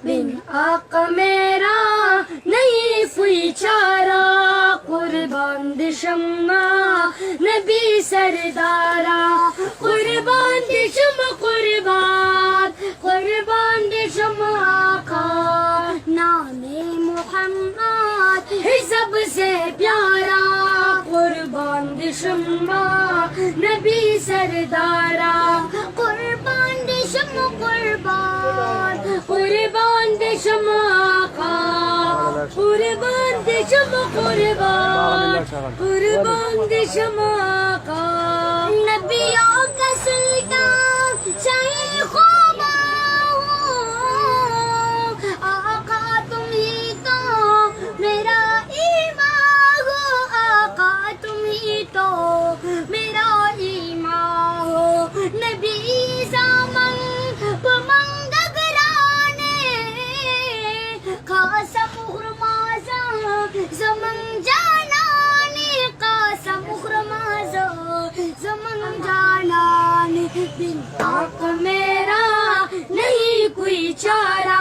بن آقا میرا نہیں کوئی چارہ قربان دے شمع نبی سردارا قربان دے شمع قربان دے شمع آقا نام محمد ہے سب سے پیارا قربان دے شمع نبی سردارا قربان دے شمع قربان دے شمع آقا قربان دے شمع قربان دے شمع آقا نبیوں کا سلطان شیخ و آقا تم ہی تو میرا ایمان ہو آقا تم ہی تو میرا ایمان ہو نبی زمان پمنگ گرانے قاسم خرمازا زمان جانانی قاسم خرمازا زمان جانانی بن آقا میرا نہیں کوئی چارہ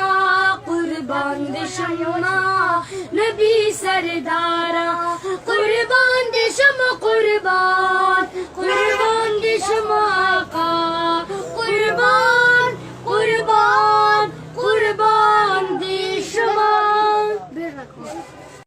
قربان دے شمع نبی سردارا قربان دے شمع